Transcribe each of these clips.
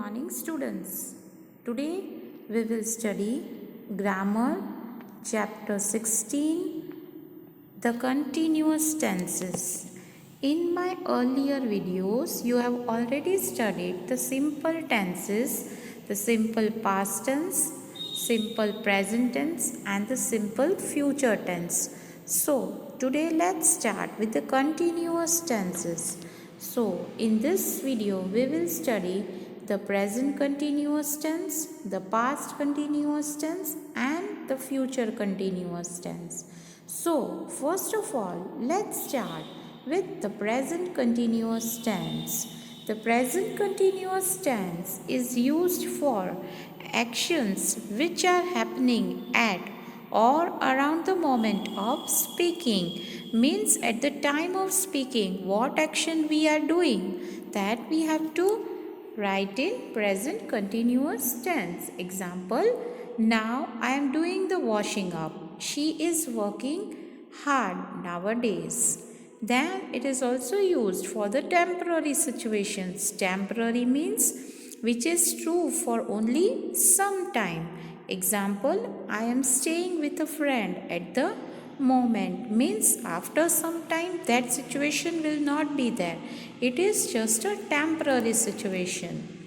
morning, students. Today we will study grammar chapter 16, the continuous tenses. In my earlier videos you have already studied the simple tenses, the simple past tense, simple present tense and the simple future tense. So today let's start with the continuous tenses. So in this video we will study the present continuous tense, the past continuous tense and the future continuous tense. So first of all, let's start with the present continuous tense. The present continuous tense is used for actions which are happening at or around the moment of speaking. Means at the time of speaking what action we are doing, that we have to write in present continuous tense. Example, now I am doing the washing up. She is working hard nowadays. Then it is also used for the temporary situations. Temporary means which is true for only some time. Example, I am staying with a friend at the moment means after some time that situation will not be there. It is just a temporary situation.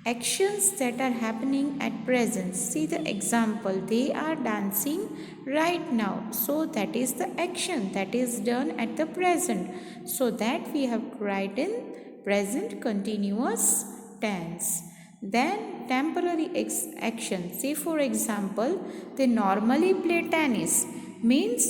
Actions that are happening at present. See the example, they are dancing right now. So that is the action that is done at the present. So that we have to write in present continuous tense. Then temporary action. See for example, they normally play tennis. Means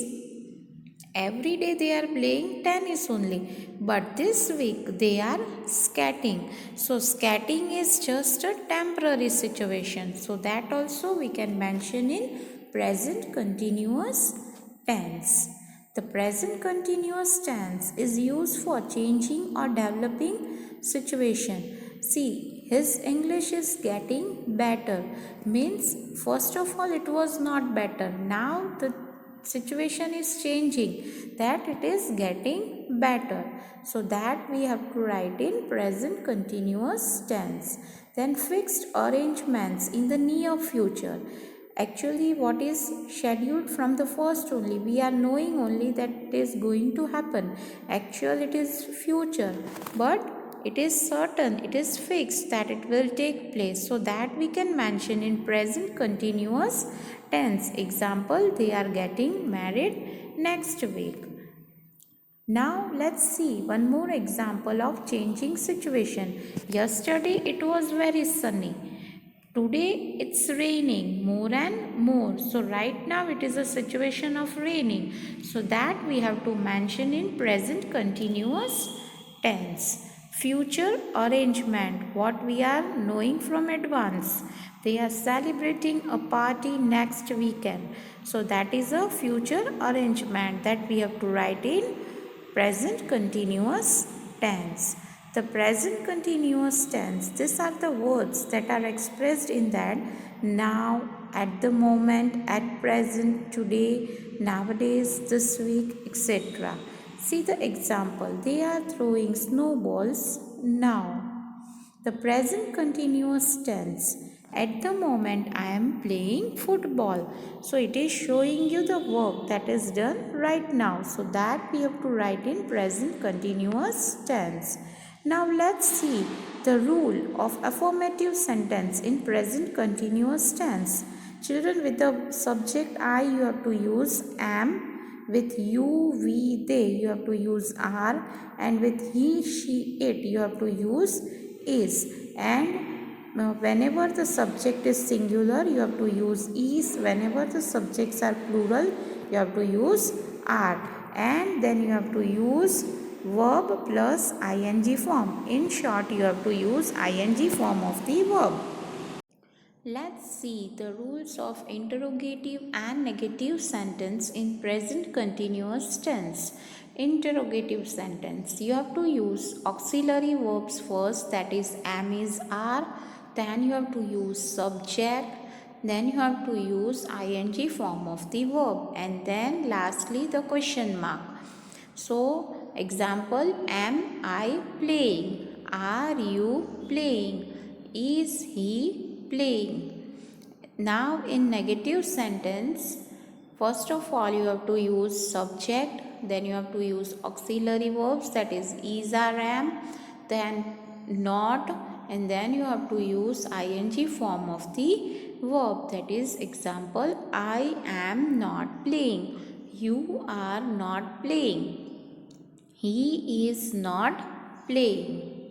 every day they are playing tennis only, but this week they are skating. So skating is just a temporary situation. So that also we can mention in present continuous tense. The present continuous tense is used for changing or developing situation. See, his English is getting better. Means first of all it was not better. Now the situation is changing, that it is getting better. So that we have to write in present continuous tense. Then fixed arrangements in the near future. Actually what is scheduled from the first only, we are knowing only that it is going to happen. Actually it is future, but it is certain, it is fixed that it will take place. So that we can mention in present continuous tense. Example, they are getting married next week. Now let's see one more example of changing situation. Yesterday it was very sunny. Today it's raining more and more. So right now it is a situation of raining. So that we have to mention in present continuous tense. Future arrangement, what we are knowing from advance. They are celebrating a party next weekend. So that is a future arrangement that we have to write in present continuous tense. The present continuous tense, these are the words that are expressed in that now, at the moment, at present, today, nowadays, this week, etc. See the example, they are throwing snowballs now. The present continuous tense, at the moment I am playing football. So it is showing you the work that is done right now. So that we have to write in present continuous tense. Now let's see the rule of affirmative sentence in present continuous tense. Children, with the subject I you have to use am. With you, we, they you have to use are. And with he, she, it you have to use is. And whenever the subject is singular you have to use is. Whenever the subjects are plural you have to use are. And then you have to use verb plus ing form. In short you have to use ing form of the verb. Let's see the rules of interrogative and negative sentence in present continuous tense. Interrogative sentence, you have to use auxiliary verbs first, that is am, is, are. Then you have to use subject. Then you have to use ing form of the verb. And then lastly the question mark. So example, am I playing? Are you playing? Is he playing? Now in negative sentence, first of all you have to use subject, then you have to use auxiliary verbs, that is are, am, then not, and then you have to use ing form of the verb, that is example, I am not playing, you are not playing, he is not playing.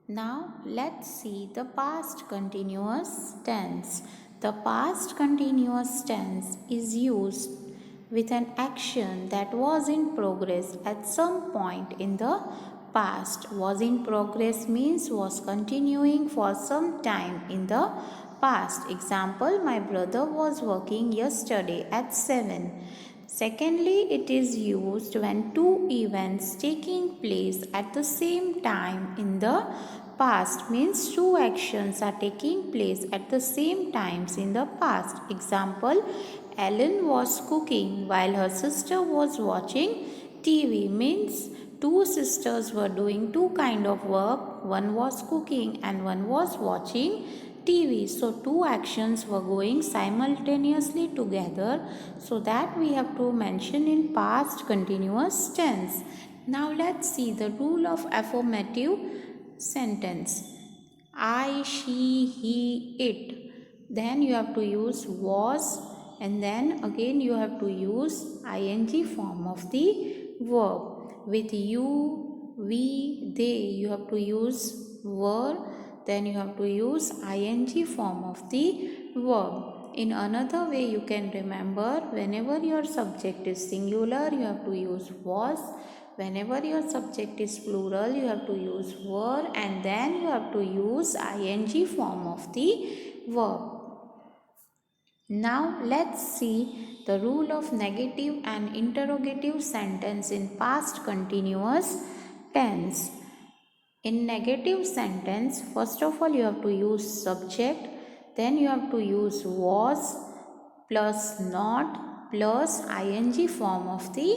Now let's see the past continuous tense. The past continuous tense is used with an action that was in progress at some point in the past. Was in progress means was continuing for some time in the past. Example, my brother was working yesterday at 7. Secondly, it is used when two events taking place at the same time in the past, means two actions are taking place at the same times in the past. Example, Ellen was cooking while her sister was watching TV, means two sisters were doing two kind of work. One was cooking and one was watching TV. So two actions were going simultaneously together, so that we have to mention in past continuous tense. Now let's see the rule of affirmative sentence. I, she, he, it. Then you have to use was, and then again you have to use ing form of the verb. With you, we, they, you have to use were, then you have to use ing form of the verb. In another way you can remember, whenever your subject is singular you have to use was, whenever your subject is plural you have to use were, and then you have to use ing form of the verb. Now let's see the rule of negative and interrogative sentence in past continuous tense. In negative sentence, first of all you have to use subject, then you have to use was plus not plus ing form of the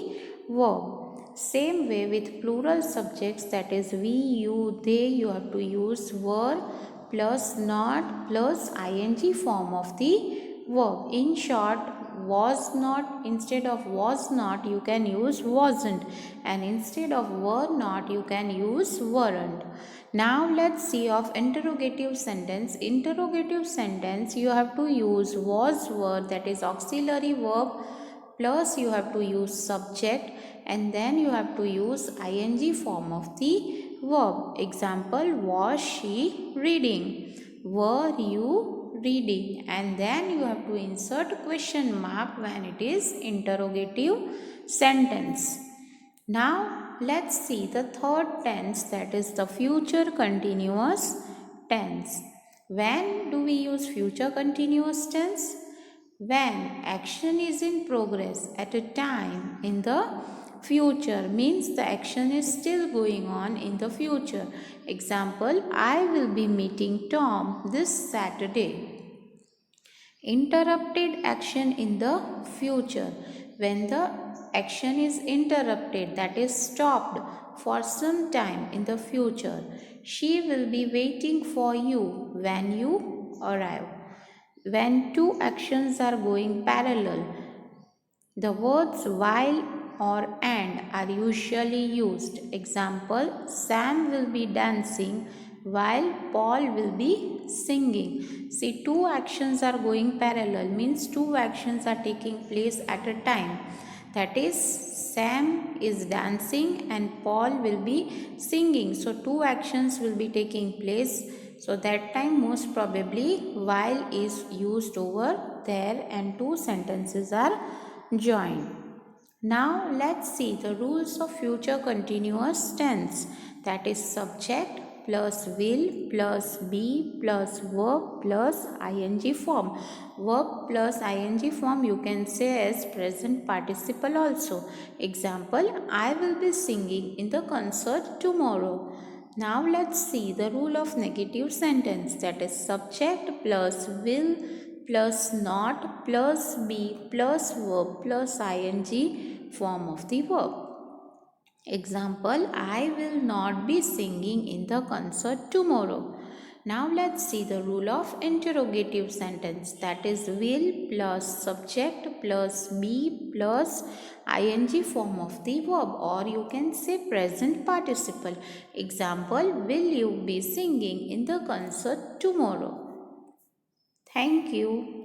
verb. Same way with plural subjects, that is we, you, they, you have to use were plus not plus ing form of the verb. In short, was not, instead of was not you can use wasn't, and instead of were not you can use weren't. Now let's see of interrogative sentence. Interrogative sentence you have to use was, were, that is auxiliary verb, plus you have to use subject, and then you have to use ing form of the verb. Example, was she reading? Were you reading? And then you have to insert question mark when it is interrogative sentence. Now let's see the third tense, that is the future continuous tense. When do we use future continuous tense? When action is in progress at a time in the future, means the action is still going on in the future. Example, I will be meeting Tom this Saturday. Interrupted action in the future. When the action is interrupted, that is stopped for some time in the future. She will be waiting for you when you arrive. When two actions are going parallel, the words while or and are usually used. Example, Sam will be dancing while Paul will be singing. See, two actions are going parallel, means two actions are taking place at a time. That is, Sam is dancing and Paul will be singing. So two actions will be taking place. So that time most probably while is used over there and two sentences are joined. Now let's see the rules of future continuous tense, that is subject plus will plus be plus verb plus ing form. Verb plus ing form you can say as present participle also. Example, I will be singing in the concert tomorrow. Now let's see the rule of negative sentence, that is subject plus will plus not plus be plus verb plus ing form of the verb. Example, I will not be singing in the concert tomorrow. Now let's see the rule of interrogative sentence, that is will plus subject plus be plus ing form of the verb, or you can say present participle. Example, will you be singing in the concert tomorrow? Thank you.